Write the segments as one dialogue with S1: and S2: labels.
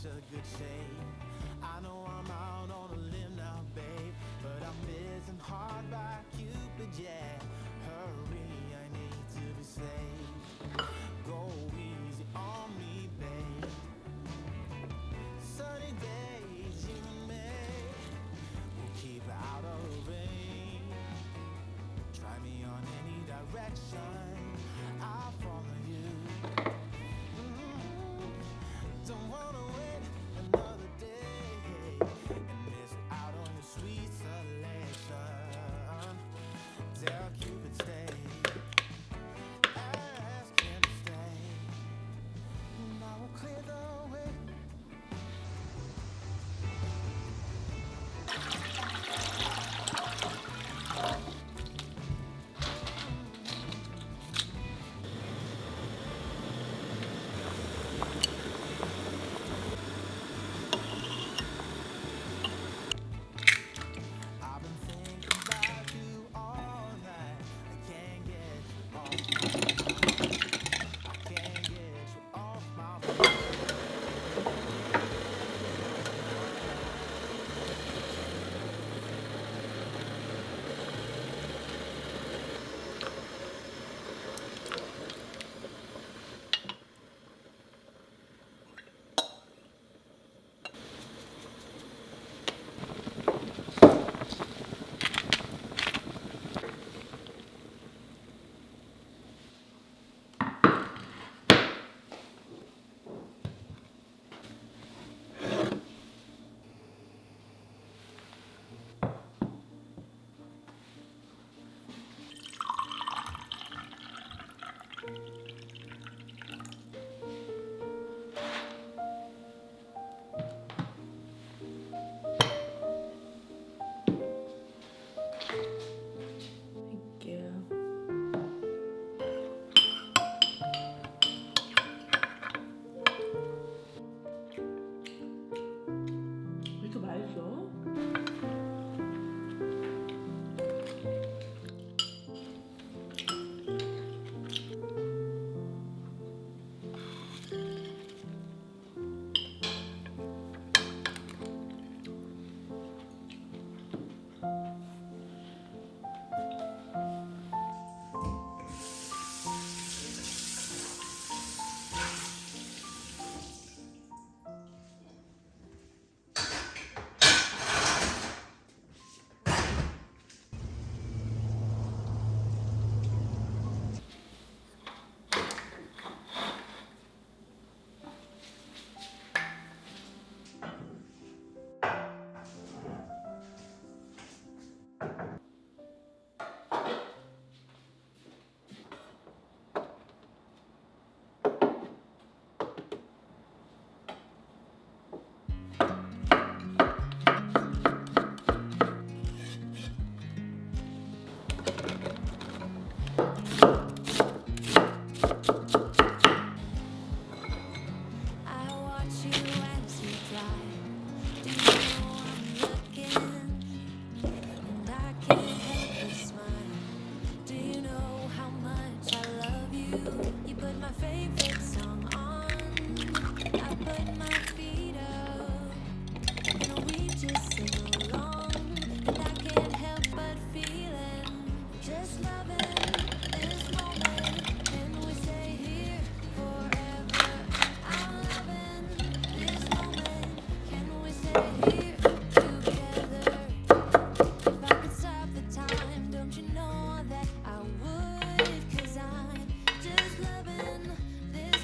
S1: a good shape. I know I'm out on a limb now, babe, but I'm missing hard by Cupid, yeah. Hurry, I need to be saved. Go easy on me, babe. Sunny days, you and me, we'll keep out of the rain. Try me on any direction, I'll follow you. Don't wanna wait another day and miss out on your sweet selection. Tell Cupid stay, ask him to stay, and I will clear the way. I've been thinking about you all night. I can't get you off my mind.
S2: Thank you. 왜 이렇게 맛있어?
S3: I watch you as you drive. Do you know I'm looking? And I can't help but smile. Do you know how much I love you? You put my favorite song on. I put my feet up. And we just sing along. And I can't help but feeling. Just loving this moment. Can we stay here forever? I'm loving this moment. Can we stay here together? If I could stop the time, don't you know that I would? 'Cause I'm just loving this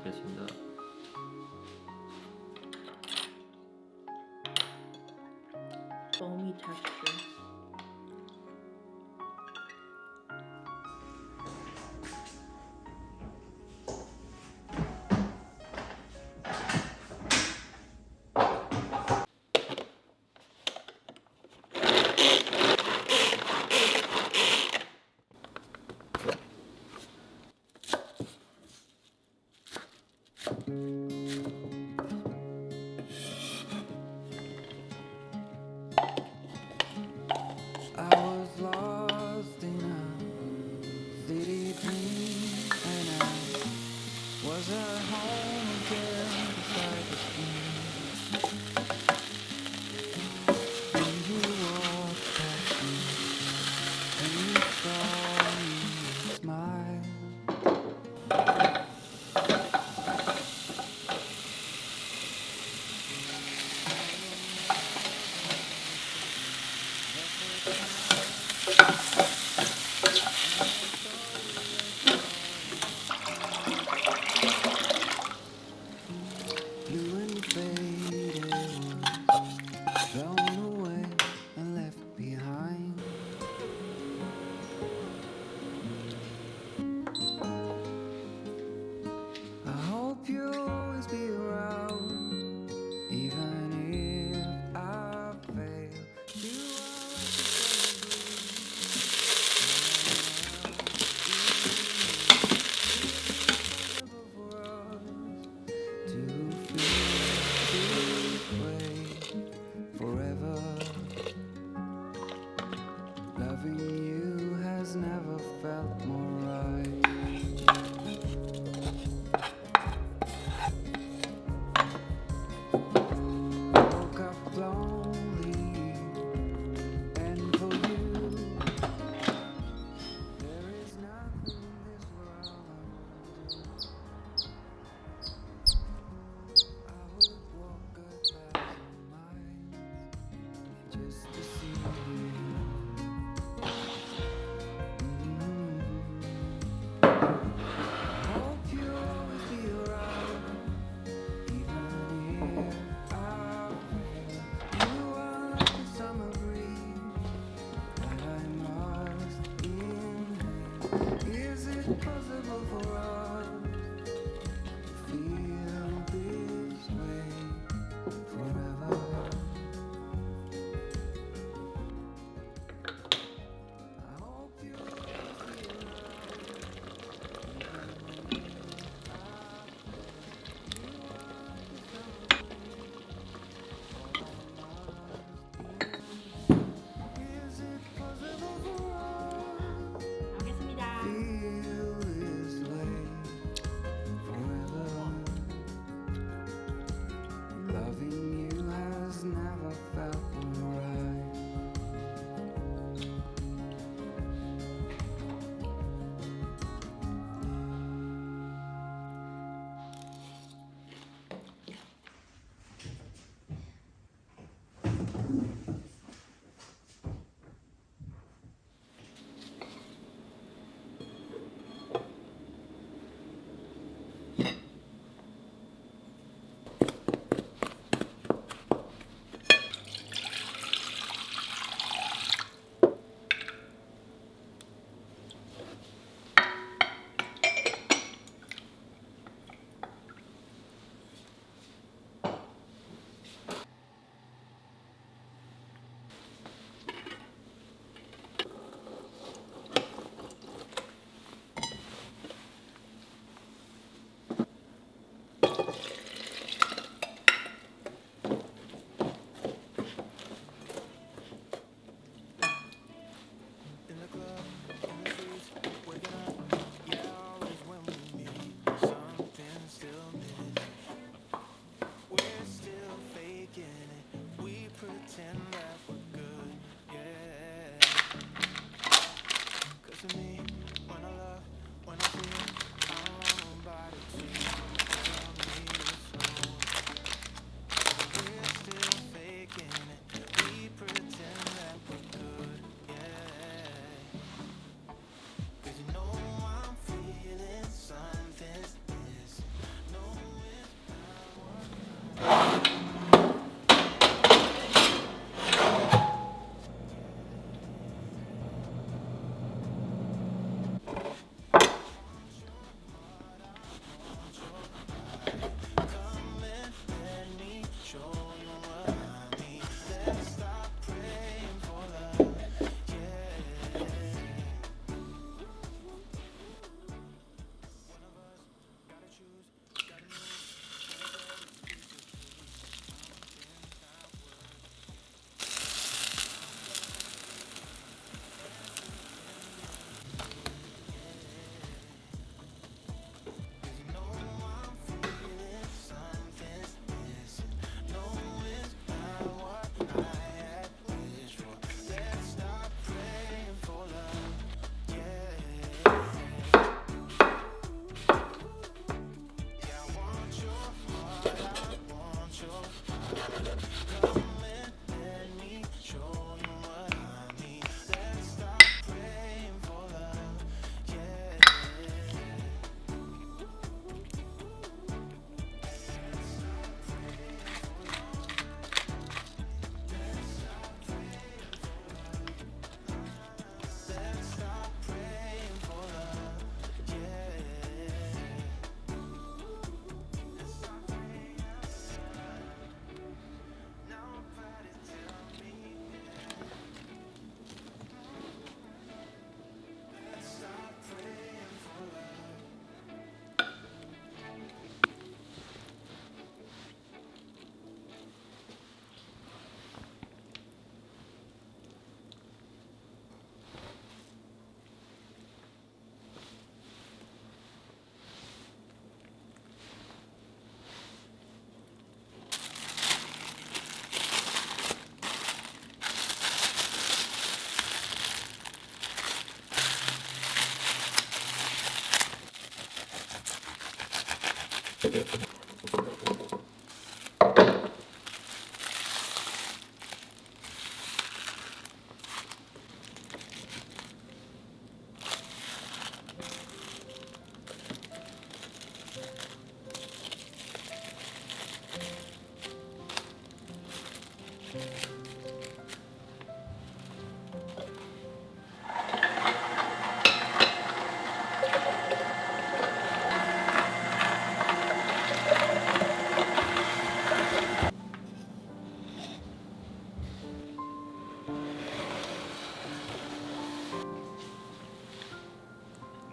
S4: 먹겠습니다.
S2: foamy texture.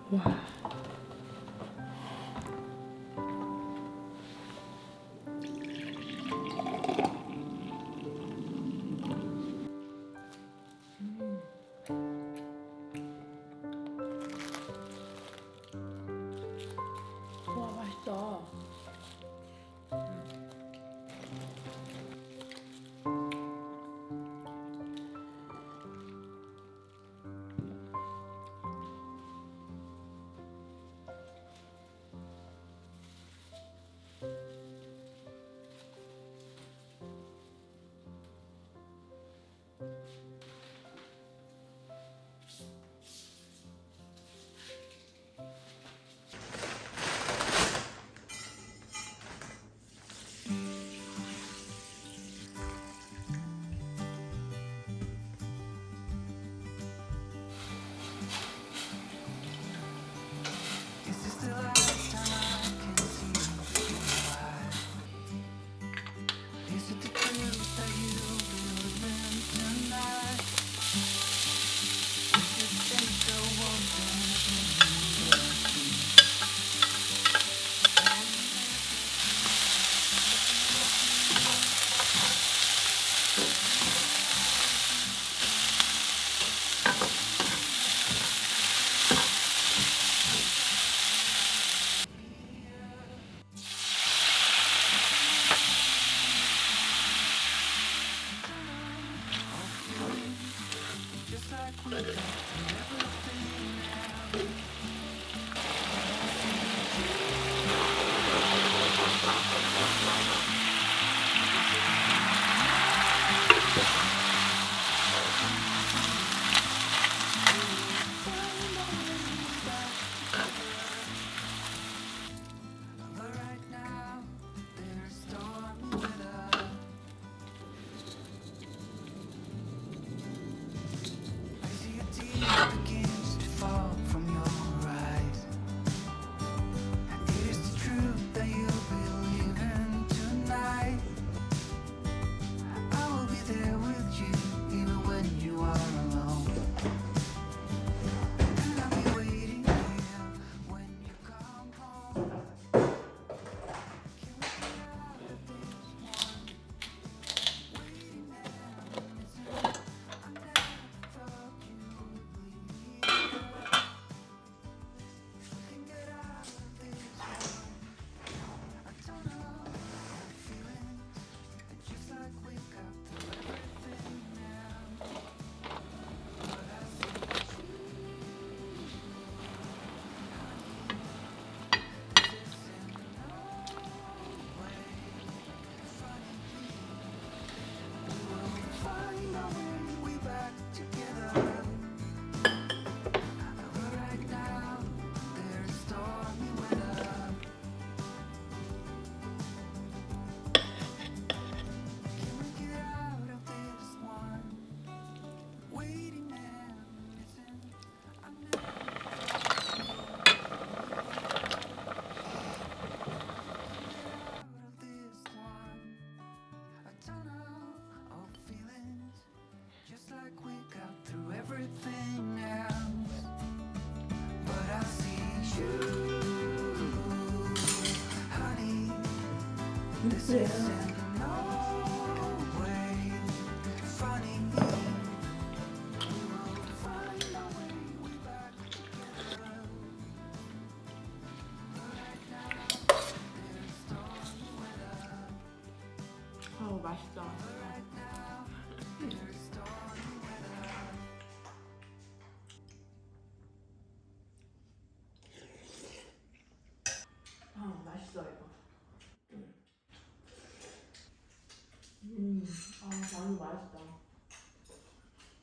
S2: 와. 와, 맛있다.
S1: Is this the last time I can see you alive? Is it the truth that you believe tonight? Is it the one just like we thought everything now? But right now, there's storm weather. I see a deep everything else, but I see you, honey. This isn't no way funny. We will find our way back together.
S2: 아우 맛있다. 아 맛있어 이거. 아 너무 맛있다.